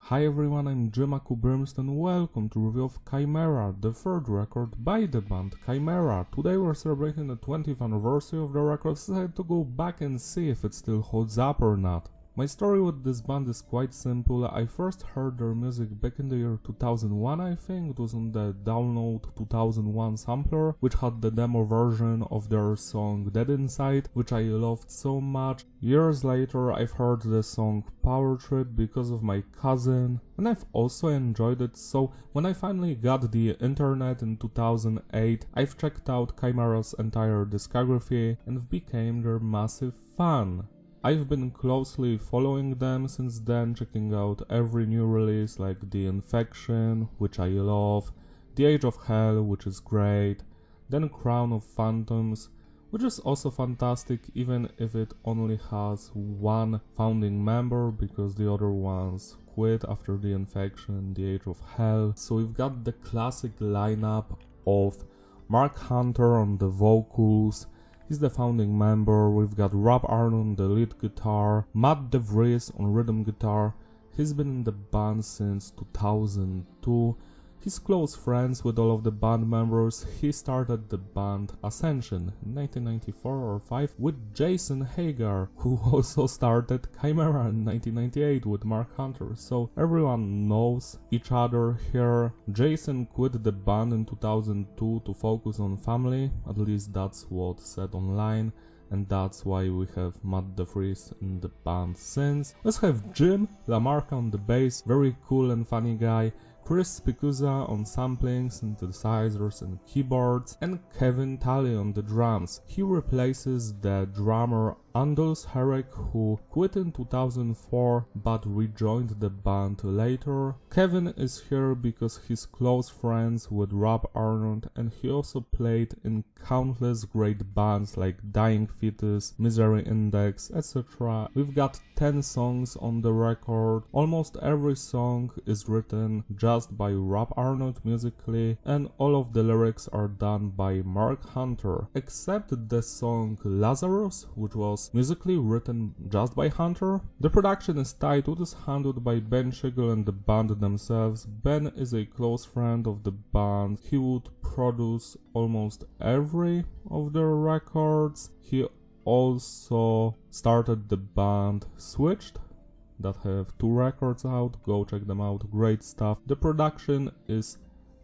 Hi everyone, I'm Jimaku Brimstone. Welcome to review of Chimaira, the third record by the band Chimaira. Today we're celebrating the 20th anniversary of the record, so I had to go back and see if it still holds up or not. My story with this band is quite simple. I first heard their music back in the year 2001, I think. It was on the Download 2001 sampler, which had the demo version of their song Dead Inside, which I loved so much. Years later, I've heard the song Power Trip because of my cousin, and I've also enjoyed it, so when I finally got the internet in 2008, I've checked out Chimaira's entire discography and became their massive fan. I've been closely following them since then, checking out every new release like The Infection, which I love, The Age of Hell, which is great, then Crown of Phantoms, which is also fantastic even if it only has one founding member because the other ones quit after The Infection and The Age of Hell. So we've got the classic lineup of Mark Hunter on the vocals. He's the founding member. We've got Rob Arnold on the lead guitar, Matt DeVries on rhythm guitar. He's been in the band since 2002. He's close friends with all of the band members. He started the band Ascension in 1994 or 5 with Jason Hagar, who also started Chimaira in 1998 with Mark Hunter. So everyone knows each other here. Jason quit the band in 2002 to focus on family, at least that's what's said online. And that's why we have Matt DeVries in the band since. Let's have Jim Lamarca on the bass, very cool and funny guy. Chris Picuza on samplings, synthesizers and keyboards, and Kevin Talley on the drums. He replaces the drummer Anders Herrick, who quit in 2004 but rejoined the band later. Kevin is here because he's close friends with Rob Arnold, and he also played in countless great bands like Dying Fetus, Misery Index, etc. We've got 10 songs on the record. Almost every song is written just by Rob Arnold musically, and all of the lyrics are done by Mark Hunter, except the song Lazarus, which was musically written just by Hunter. The production is tight. It is handled by Ben Schigel and the band themselves. Ben is a close friend of the band. He would produce almost every of their records. He also started the band Switched, that have 2 records out. Go check them out, great stuff. The production is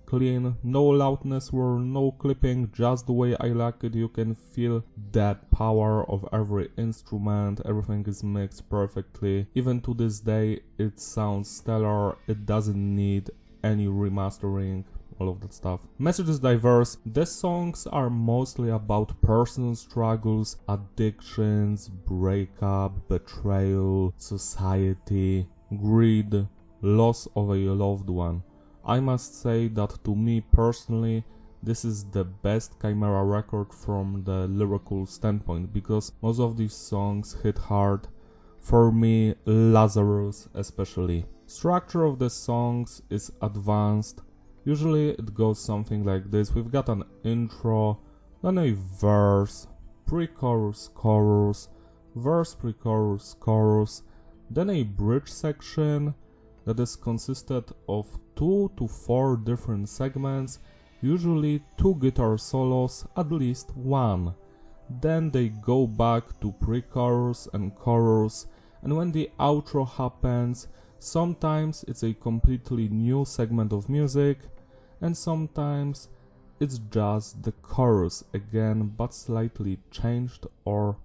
clean, no loudness or no clipping, just the way I like it. You can feel that power of every instrument, everything is mixed perfectly. Even to this day it sounds stellar, it doesn't need any remastering, all of that stuff. Message is diverse. The songs are mostly about personal struggles, addictions, breakup, betrayal, society, greed, loss of a loved one. I must say that to me personally, this is the best Chimaira record from the lyrical standpoint, because most of these songs hit hard. For me, Lazarus especially. Structure of the songs is advanced. Usually it goes something like this. We've got an intro, then a verse, pre-chorus, chorus, verse, pre-chorus, chorus, then a bridge section that is consisted of 2 to 4 different segments, usually 2 guitar solos, at least 1. Then they go back to pre-chorus and chorus, and when the outro happens, sometimes it's a completely new segment of music, and sometimes it's just the chorus again, but slightly changed or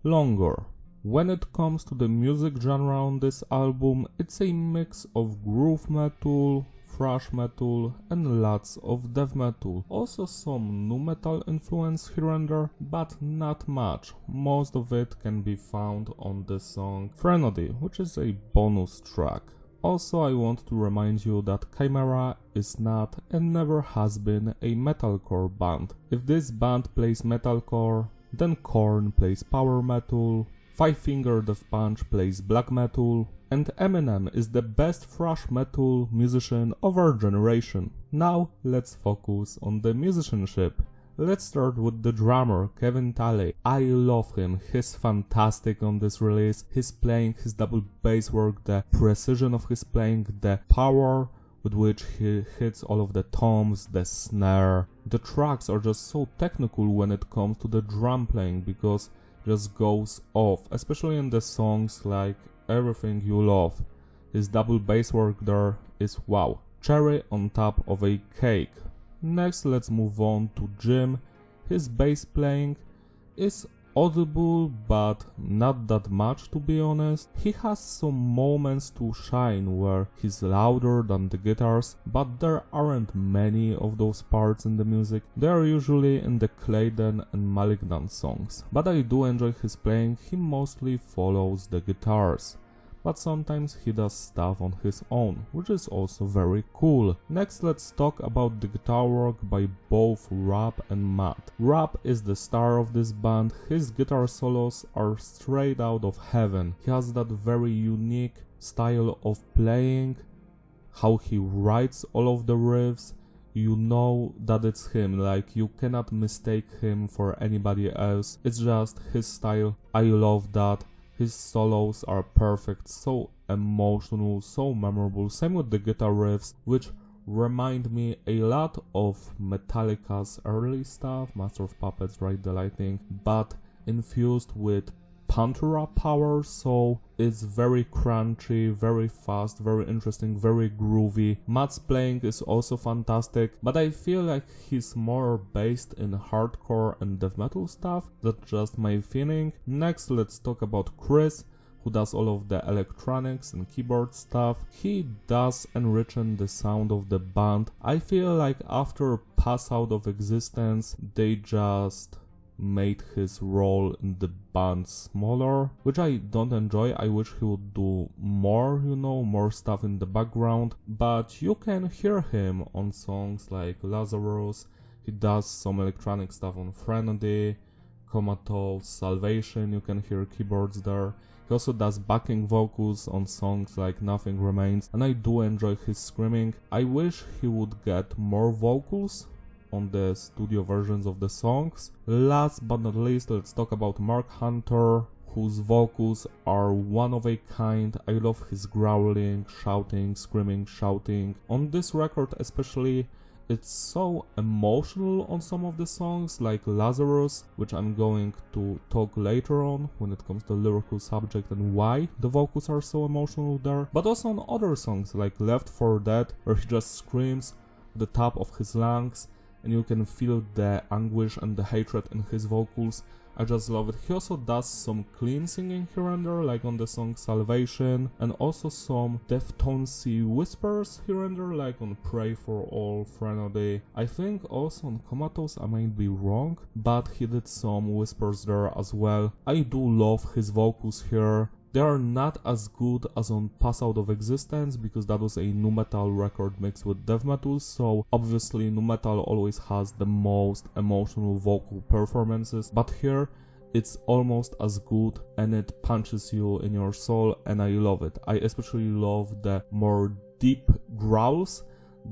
longer. When it comes to the music genre on this album, it's a mix of groove metal, thrash metal, and lots of death metal. Also some nu metal influence here and there, but not much. Most of it can be found on the song Threnody, which is a bonus track. Also, I want to remind you that Chimaira is not and never has been a metalcore band. If this band plays metalcore, then Korn plays power metal, Five Finger Death Punch plays black metal, and Eminem is the best thrash metal musician of our generation. Now let's focus on the musicianship. Let's start with the drummer, Kevin Talley. I love him, he's fantastic on this release. His playing, his double bass work, the precision of his playing, the power with which he hits all of the toms, the snare. The tracks are just so technical when it comes to the drum playing because it just goes off, especially in the songs like Everything You Love. His double bass work there is wow. Cherry on top of a cake. Next, let's move on to Jim. His bass playing is audible, but not that much, to be honest. He has some moments to shine where he's louder than the guitars, but there aren't many of those parts in the music. They are usually in the Clayden and Malignant songs. But I do enjoy his playing, he mostly follows the guitars. But sometimes he does stuff on his own, which is also very cool. Next, let's talk about the guitar work by both Rap and Matt. Rap is the star of this band, his guitar solos are straight out of heaven. He has that very unique style of playing, how he writes all of the riffs. You know that it's him, like you cannot mistake him for anybody else. It's just his style, I love that. His solos are perfect, so emotional, so memorable. Same with the guitar riffs, which remind me a lot of Metallica's early stuff, Master of Puppets, Ride the Lightning, but infused with Pantera power, so it's very crunchy, very fast, very interesting, very groovy. Matt's playing is also fantastic, but I feel like he's more based in hardcore and death metal stuff. That's just my feeling. Next, let's talk about Chris, who does all of the electronics and keyboard stuff. He does enrichen the sound of the band. I feel like after Pass Out of Existence, they just made his role in the band smaller, which I don't enjoy. I wish he would do more, more stuff in the background, but you can hear him on songs like Lazarus. He does some electronic stuff on Threnody, Comatose, Salvation, you can hear keyboards there. He also does backing vocals on songs like Nothing Remains, and I do enjoy his screaming. I wish he would get more vocals on the studio versions of the songs. Last but not least, let's talk about Mark Hunter, whose vocals are one of a kind. I love his growling, shouting, screaming, shouting. On this record especially, it's so emotional on some of the songs, like Lazarus, which I'm going to talk later on when it comes to lyrical subject and why the vocals are so emotional there. But also on other songs like Left 4 Dead, where he just screams at the top of his lungs, and you can feel the anguish and the hatred in his vocals. I just love it. He also does some clean singing here and there, like on the song Salvation, and also some Deftonesy whispers here and there, like on Pray for All, Threnody. I think also on Comatose, I might be wrong, but he did some whispers there as well. I do love his vocals here. They are not as good as on Pass Out of Existence, because that was a nu metal record mixed with death metal, so obviously nu metal always has the most emotional vocal performances, but here it's almost as good and it punches you in your soul, and I love it. I especially love the more deep growls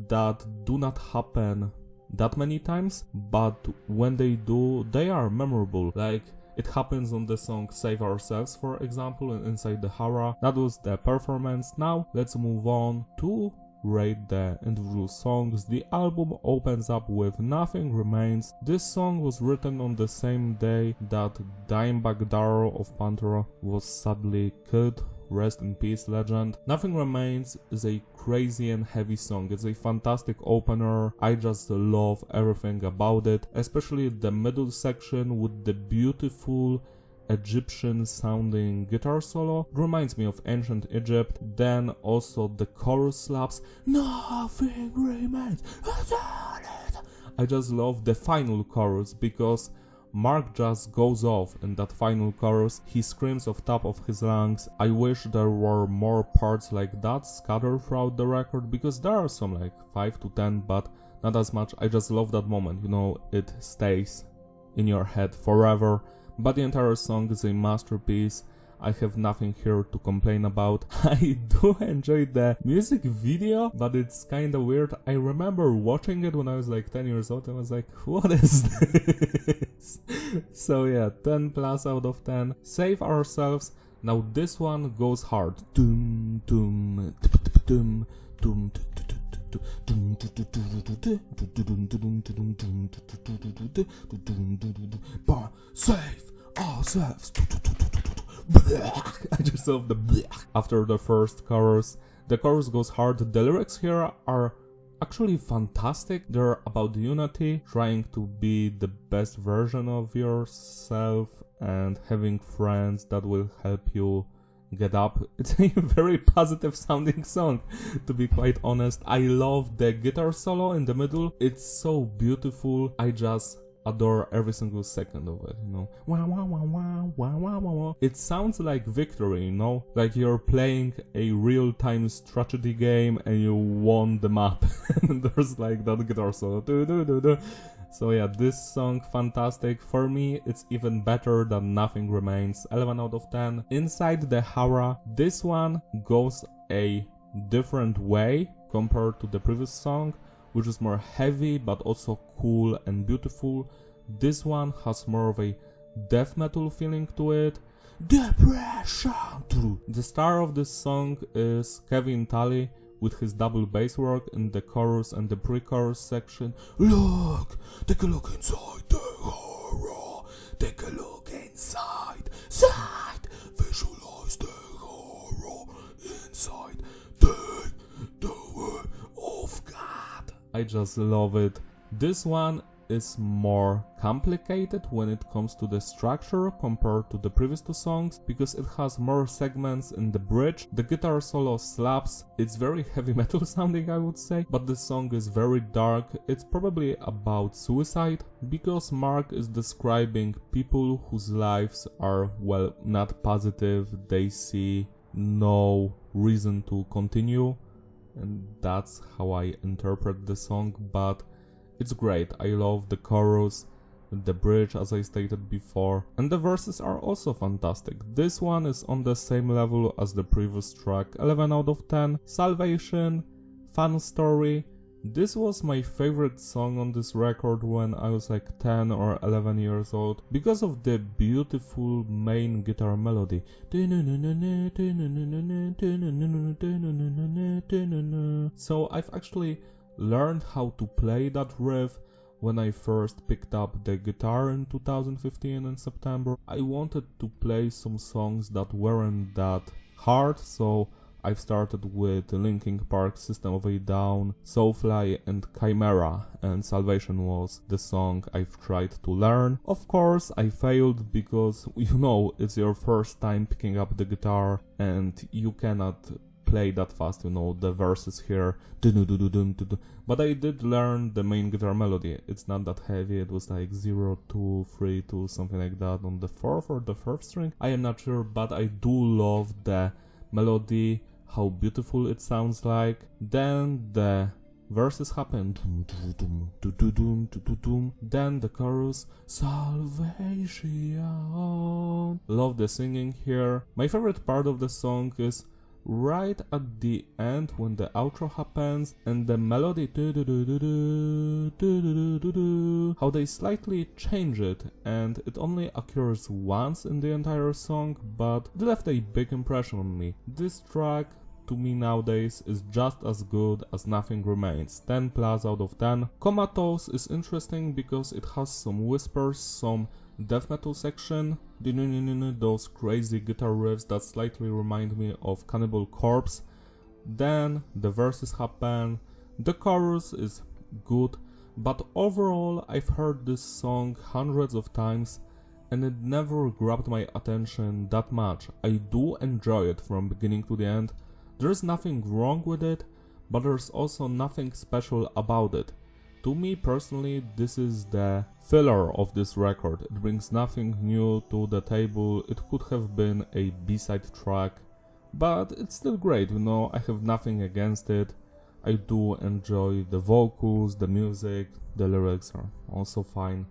that do not happen that many times, but when they do, they are memorable. Like, it happens on the song Save Ourselves, for example, and Inside the Hara. That was the performance. Now let's move on to rate the individual songs. The album opens up with Nothing Remains. This song was written on the same day that Dimebag Darrell of Pantera was sadly killed. Rest in peace, legend. Nothing Remains is a crazy and heavy song. It's a fantastic opener. I just love everything about it, especially the middle section with the beautiful Egyptian sounding guitar solo. It reminds me of ancient Egypt. Then also the chorus slaps. Nothing remains. I just love the final chorus because Mark just goes off in that final chorus. He screams off top of his lungs. I wish there were more parts like that scattered throughout the record, because there are some like 5 to 10, but not as much. I just love that moment, it stays in your head forever. But the entire song is a masterpiece. I have nothing here to complain about. I do enjoy the music video, but it's kinda weird. I remember watching it when I was like 10 years old and I was like, what is this? So yeah, 10 plus out of 10. Save ourselves. Now this one goes hard. Dum dum dum dum save ourselves. I just love the after the first chorus. The chorus goes hard. The lyrics here are actually fantastic. They're about unity, trying to be the best version of yourself and having friends that will help you get up. It's a very positive sounding song, to be quite honest. I love the guitar solo in the middle. It's so beautiful. I just adore every single second of it, you know. Wah, wah, wah, wah, wah, wah, wah, wah. It sounds like victory, you know, like you're playing a real-time strategy game and you won the map. And there's like that guitar solo. So yeah, this song, fantastic. For me, it's even better than Nothing Remains, 11 out of 10. Inside the Hara, this one goes a different way compared to the previous song, which is more heavy but also cool and beautiful. This one has more of a death metal feeling to it. Depression! The star of this song is Kevin Tully with his double bass work in the chorus and the pre-chorus section. Look! Take a look inside the horror. Take a look inside. Side! Visualize the horror inside. Take the word of God. I just love it. This one is more complicated when it comes to the structure compared to the previous two songs, because it has more segments in the bridge. The guitar solo slaps. It's very heavy metal sounding, I would say, but the song is very dark. It's probably about suicide, because Mark is describing people whose lives are, well, not positive. They see no reason to continue, and that's how I interpret the song. But it's great. I love the chorus, the bridge, as I stated before, and the verses are also fantastic. This one is on the same level as the previous track, 11 out of 10. Salvation, fun story. This was my favorite song on this record when I was like 10 or 11 years old, because of the beautiful main guitar melody. So I've actually learned how to play that riff when I first picked up the guitar in 2015 in September. I wanted to play some songs that weren't that hard, so I've started with Linkin Park, System of a Down, Soulfly and Chimaira, and Salvation was the song I've tried to learn. Of course, I failed because, you know, it's your first time picking up the guitar and you cannot play that fast, you know, the verses here. But I did learn the main guitar melody. It's not that heavy. It was like 0, 2, 3, 2, something like that on the 4th or the 1st string. I am not sure, but I do love the melody, how beautiful it sounds like. Then the verses happen. Then the chorus. Salvation. Love the singing here. My favorite part of the song is right at the end when the outro happens and the melody, how they slightly change it, and it only occurs once in the entire song, but it left a big impression on me. This track to me nowadays is just as good as Nothing Remains, 10 plus out of 10. Comatose is interesting because it has some whispers, some death metal section, those crazy guitar riffs that slightly remind me of Cannibal Corpse. Then the verses happen, the chorus is good, but overall I've heard this song hundreds of times and it never grabbed my attention that much. I do enjoy it from beginning to the end. There's nothing wrong with it, but there's also nothing special about it. To me personally, this is the filler of this record. It brings nothing new to the table. It could have been a B-side track, but it's still great, you know, I have nothing against it. I do enjoy the vocals, the music, the lyrics are also fine.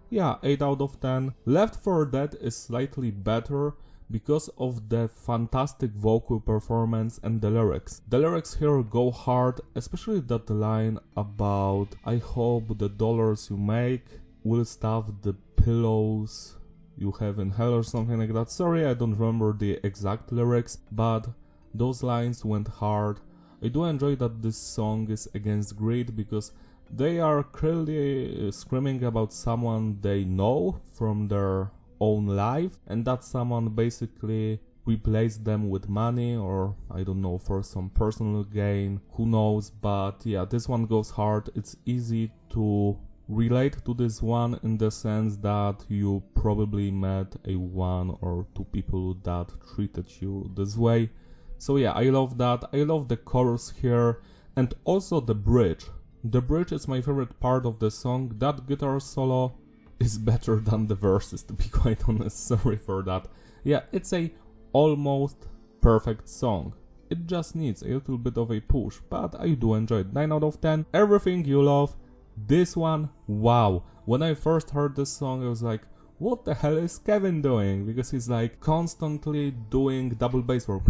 Yeah, 8 out of 10. Left 4 Dead is slightly better because of the fantastic vocal performance and the lyrics. The lyrics here go hard, especially that line about "I hope the dollars you make will stuff the pillows you have in hell" or something like that. Sorry, I don't remember the exact lyrics, but those lines went hard. I do enjoy that this song is against greed because they are clearly screaming about someone they know from their own life, and that someone basically replaced them with money, or I don't know, for some personal gain, who knows. But yeah, this one goes hard. It's easy to relate to this one in the sense that you probably met a one or two people that treated you this way. So yeah, I love that. I love the chorus here and also the bridge. The bridge is my favorite part of the song. That guitar solo is better than the verses, to be quite honest. Sorry for that. Yeah, it's a almost perfect song. It just needs a little bit of a push, but I do enjoy it. 9 out of 10. Everything you love. This one, wow. When I first heard this song, I was like, what the hell is Kevin doing? Because he's like constantly doing double bass work.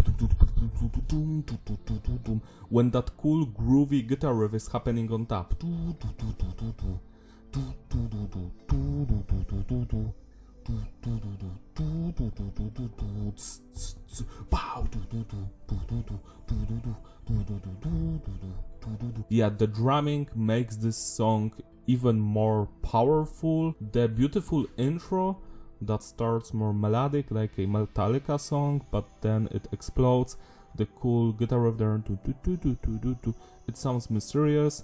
When that cool groovy guitar riff is happening on top. Yeah, the drumming makes this song even more powerful. The beautiful intro that starts more melodic like a Metallica song, but then it explodes. The cool guitar riff there, it sounds mysterious.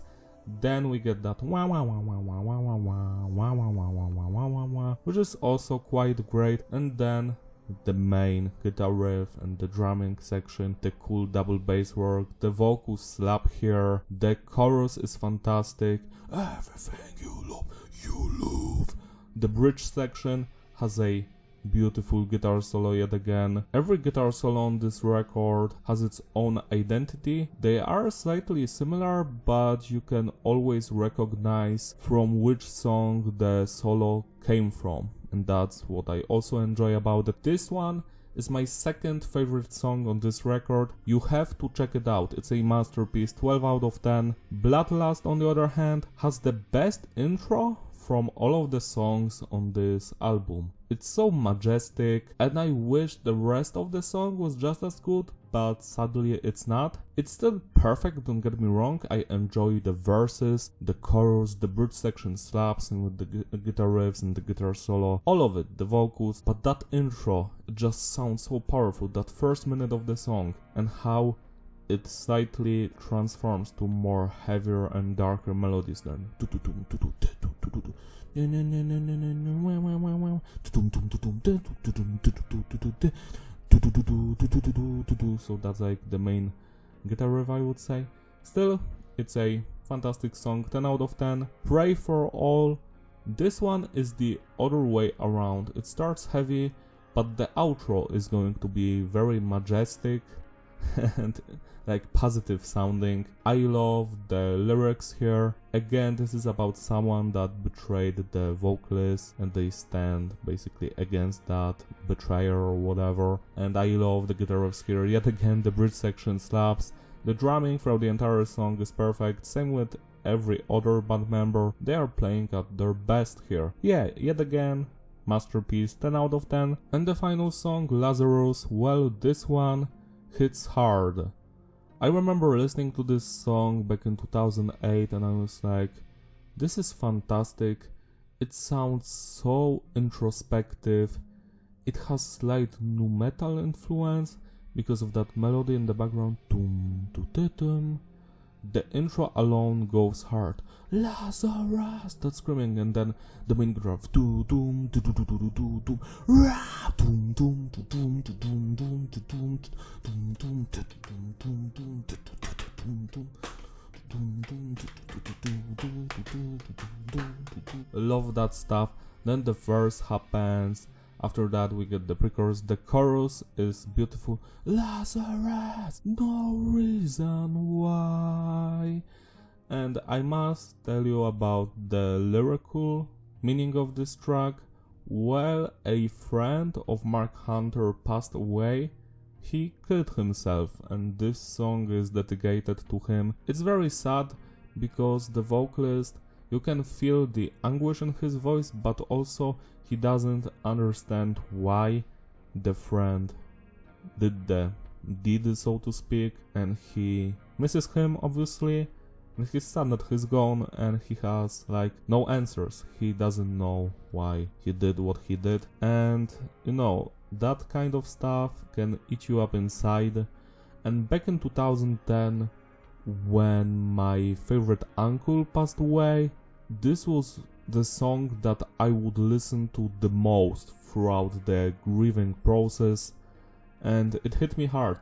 Then we get that wah wah wah wah wah wah wah wah wah wah wah wah wah wah wah, which is also quite great. And then the main guitar riff and the drumming section, the cool double bass work, the vocals slap here, the chorus is fantastic. Everything you love, you love. The bridge section has a beautiful guitar solo yet again. Every guitar solo on this record has its own identity. They are slightly similar, but you can always recognize from which song the solo came from, and that's what I also enjoy about it. This one is my second favorite song on this record. You have to check it out. It's a masterpiece, 12 out of 10. Bloodlust, on the other hand, has the best intro from all of the songs on this album. It's so majestic, and I wish the rest of the song was just as good, but sadly it's not. It's still perfect, don't get me wrong. I enjoy the verses, the chorus, the bridge section slaps, and with the guitar riffs and the guitar solo, all of it, the vocals, but that intro, it just sounds so powerful, that first minute of the song, and how it slightly transforms to more heavier and darker melodies then. So that's like the main guitar riff, I would say. Still, it's a fantastic song, 10 out of 10. Pray for All. This one is the other way around. It starts heavy, but the outro is going to be very majestic and like positive sounding. I love the lyrics here. Again, this is about someone that betrayed the vocalist and they stand basically against that betrayer or whatever. And I love the guitar riffs here. Yet again, the bridge section slaps. The drumming throughout the entire song is perfect. Same with every other band member. They are playing at their best here. Yeah, yet again, masterpiece, 10 out of 10. And the final song, Lazarus, well, this one hits hard. I remember listening to this song back in 2008 and I was like, this is fantastic. It sounds so introspective. It has slight nu metal influence because of that melody in the background. The intro alone goes hard. Lazarus, that's screaming, and then the main guitar. Love that stuff. Then the verse happens. After that we get the pre-chorus. The chorus is beautiful. Lazarus, no reason why. And I must tell you about the lyrical meaning of this track. Well, a friend of Mark Hunter passed away. He killed himself, and this song is dedicated to him. It's very sad because the vocalist, you can feel the anguish in his voice, but also he doesn't understand why the friend did the deed, so to speak, and he misses him obviously, and he's sad that he's gone, and he has like no answers. He doesn't know why he did what he did, and you know, that kind of stuff can eat you up inside. And back in 2010, when my favorite uncle passed away, this was the song that I would listen to the most throughout the grieving process, and it hit me hard.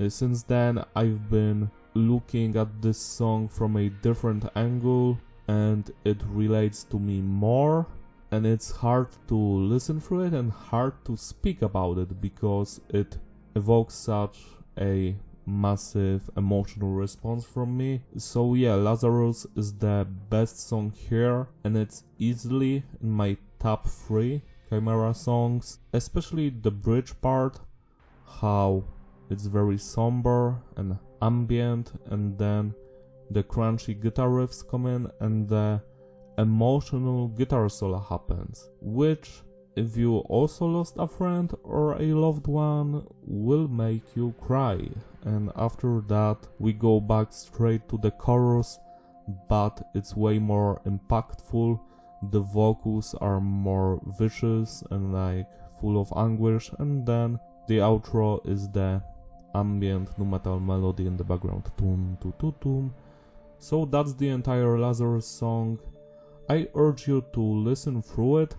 Since then, I've been looking at this song from a different angle, and it relates to me more, and it's hard to listen through it and hard to speak about it because it evokes such a massive emotional response from me. So yeah, Lazarus is the best song here, and it's easily in my top 3 Chimaira songs, especially the bridge part, how it's very somber and ambient, and then the crunchy guitar riffs come in and the emotional guitar solo happens, which, if you also lost a friend or a loved one, will make you cry. And after that we go back straight to the chorus, but it's way more impactful. The vocals are more vicious and like full of anguish, and then the outro is the ambient nu metal melody in the background. Tum, tum, tum, tum. So that's the entire Lazarus song. I urge you to listen through it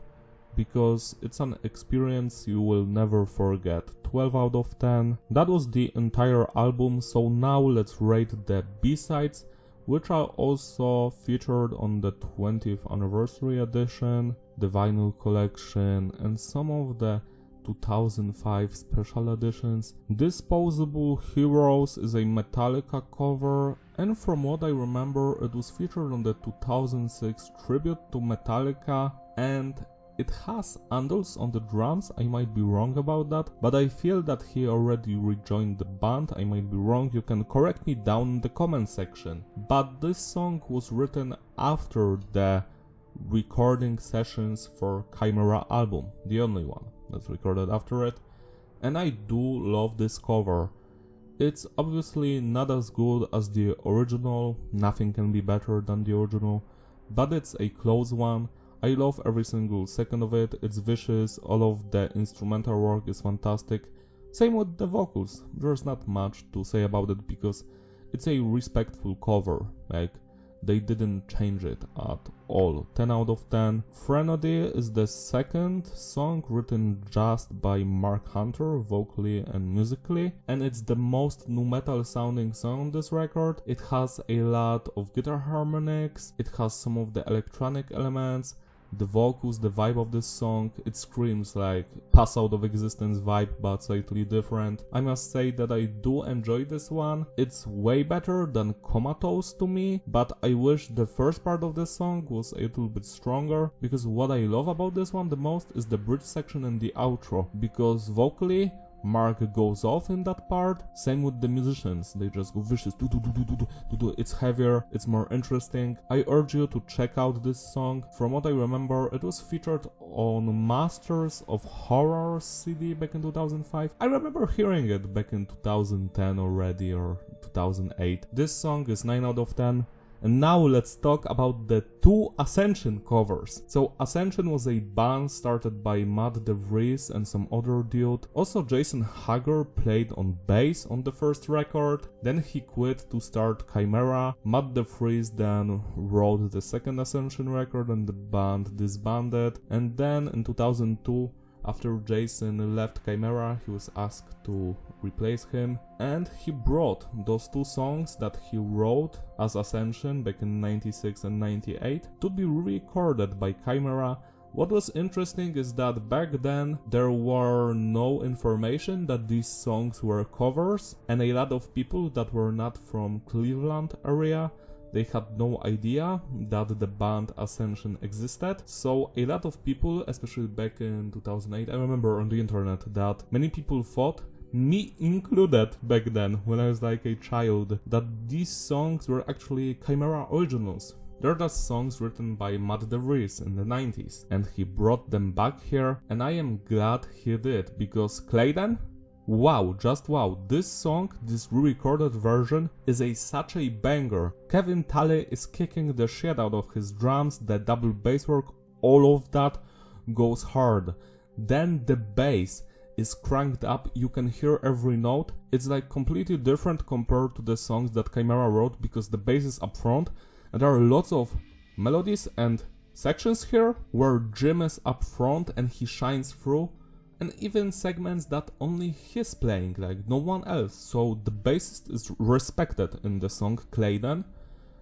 because it's an experience you will never forget. 12 out of 10. That was the entire album, so now let's rate the B-sides, which are also featured on the 20th anniversary edition, the vinyl collection, and some of the 2005 special editions. Disposable Heroes is a Metallica cover, and from what I remember, it was featured on the 2006 tribute to Metallica, and it has Andals on the drums. I might be wrong about that, but I feel that he already rejoined the band. I might be wrong, you can correct me down in the comment section. But this song was written after the recording sessions for Chimaira album, the only one that's recorded after it, and I do love this cover. It's obviously not as good as the original, nothing can be better than the original, but it's a close one. I love every single second of it, it's vicious, all of the instrumental work is fantastic. Same with the vocals, there's not much to say about it because it's a respectful cover, like they didn't change it at all. 10 out of 10. Threnody is the second song written just by Mark Hunter, vocally and musically, and it's the most nu metal sounding song on this record. It has a lot of guitar harmonics, it has some of the electronic elements, the vocals, the vibe of this song, it screams like Pass Out of Existence vibe, but slightly different. I must say that I do enjoy this one. It's way better than Comatose to me, but I wish the first part of the song was a little bit stronger, because what I love about this one the most is the bridge section and the outro, because vocally Mark goes off in that part, same with the musicians, they just go vicious, it's heavier, it's more interesting. I urge you to check out this song. From what I remember, it was featured on Masters of Horror CD back in 2005. I remember hearing it back in 2010 already, or 2008. This song is 9 out of 10. And now let's talk about the 2 Ascension covers. So Ascension was a band started by Matt DeVries and some other dude. Also Jason Hager played on bass on the first record. Then he quit to start Chimaira. Matt DeVries then wrote the second Ascension record and the band disbanded. And then in 2002, after Jason left Chimaira, he was asked to replace him, and he brought those 2 songs that he wrote as Ascension back in 96 and 98 to be recorded by Chimaira. What was interesting is that back then there were no information that these songs were covers, and a lot of people that were not from Cleveland area they had no idea that the band Ascension existed. So a lot of people, especially back in 2008, I remember on the internet that many people thought, me included back then, when I was like a child, that these songs were actually Chimaira originals. They're just songs written by Matt DeVries in the 90s, and he brought them back here, and I am glad he did, because Clayden, wow, just wow, this song, this re-recorded version, is such a banger. Kevin Talley is kicking the shit out of his drums, the double bass work, all of that goes hard. Then the bass is cranked up, you can hear every note. It's like completely different compared to the songs that Chimaira wrote, because the bass is up front, and there are lots of melodies and sections here where Jim is up front and he shines through, and even segments that only he's playing, like no one else, so the bassist is respected in the song Clayden.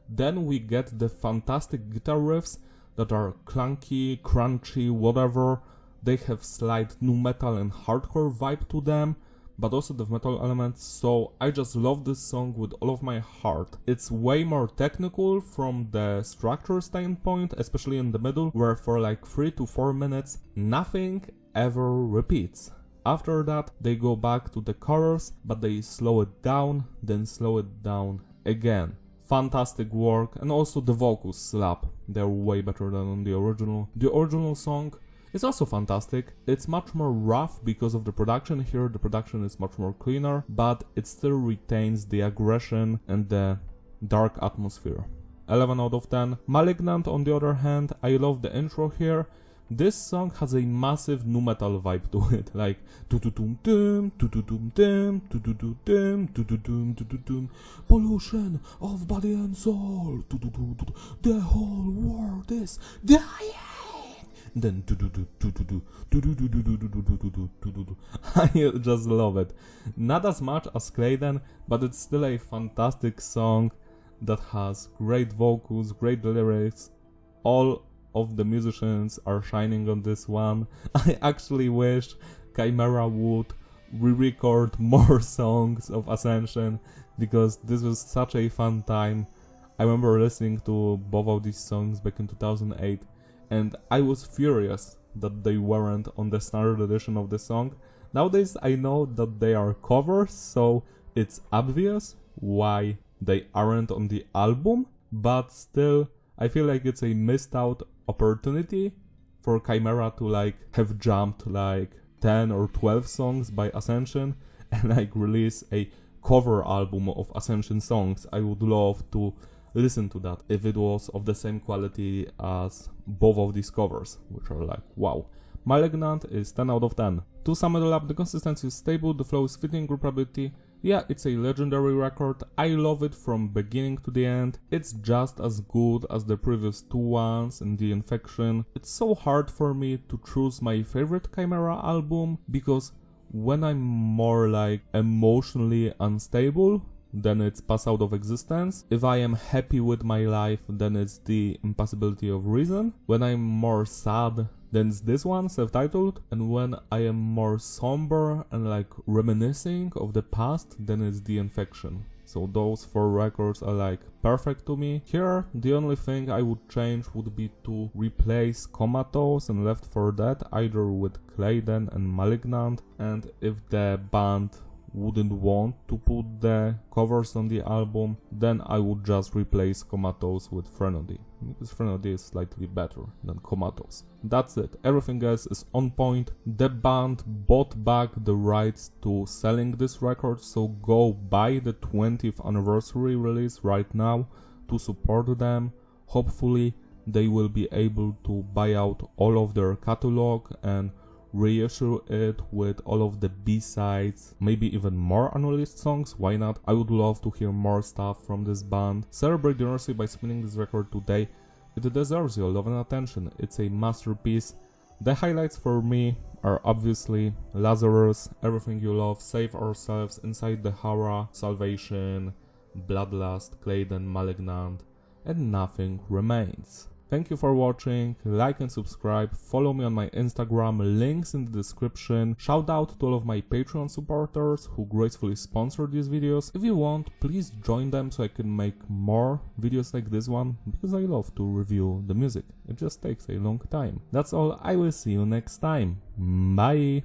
Then we get the fantastic guitar riffs that are clunky, crunchy, whatever. They have slight nu metal and hardcore vibe to them, but also the metal elements, so I just love this song with all of my heart. It's way more technical from the structure standpoint, especially in the middle, where for like 3 to 4 minutes, nothing ever repeats. After that, they go back to the chorus, but they slow it down, then slow it down again. Fantastic work, and also the vocals slap. They're way better than on the original. The original song is also fantastic. It's much more rough because of the production here. The production is much more cleaner, but it still retains the aggression and the dark atmosphere. 11 out of 10. Malignant, on the other hand, I love the intro here. This song has a massive nu metal vibe to it, like pollution of body and soul, the whole world is dying. Then I just love it. Not as much as Clayden, but it's still a fantastic song that has great vocals, great lyrics. All of the musicians are shining on this one. I actually wish Chimaira would re-record more songs of Ascension, because this was such a fun time. I remember listening to both of these songs back in 2008, and I was furious that they weren't on the standard edition of the song. Nowadays I know that they are covers, so it's obvious why they aren't on the album, but still I feel like it's a missed out opportunity for Chimaira to like have jumped like 10 or 12 songs by Ascension and like release a cover album of Ascension songs. I would love to listen to that if it was of the same quality as both of these covers, which are like wow. Malignant is 10 out of 10. To sum it all up, the consistency is stable, the flow is fitting, reparability. Yeah, it's a legendary record. I love it from beginning to the end. It's just as good as the previous two ones in The Infection. It's so hard for me to choose my favorite Chimaira album, because when I'm more like emotionally unstable, then it's Pass Out of Existence. If I am happy with my life, then it's The Impossibility of Reason. When I'm more sad, then it's this one, self-titled. And when I am more somber and like reminiscing of the past, then it's The Infection. So those four records are like perfect to me. Here, the only thing I would change would be to replace Comatose and Left for Dead either with Clayden and Malignant. And if the band wouldn't want to put the covers on the album, then I would just replace Comatose with Threnody, because Threnody is slightly better than Comatose. That's it, everything else is on point. The band bought back the rights to selling this record, so go buy the 20th anniversary release right now to support them. Hopefully they will be able to buy out all of their catalog and reissue it with all of the B-sides, maybe even more unreleased songs, why not? I would love to hear more stuff from this band. Celebrate the anniversary by spinning this record today. It deserves your love and attention, it's a masterpiece. The highlights for me are obviously Lazarus, Everything You Love, Save Ourselves, Inside the Hara, Salvation, Bloodlust, Clayden, Malignant, and Nothing Remains. Thank you for watching, like and subscribe, follow me on my Instagram, links in the description. Shout out to all of my Patreon supporters who gracefully sponsor these videos. If you want, please join them so I can make more videos like this one, because I love to review the music. It just takes a long time. That's all, I will see you next time. Bye!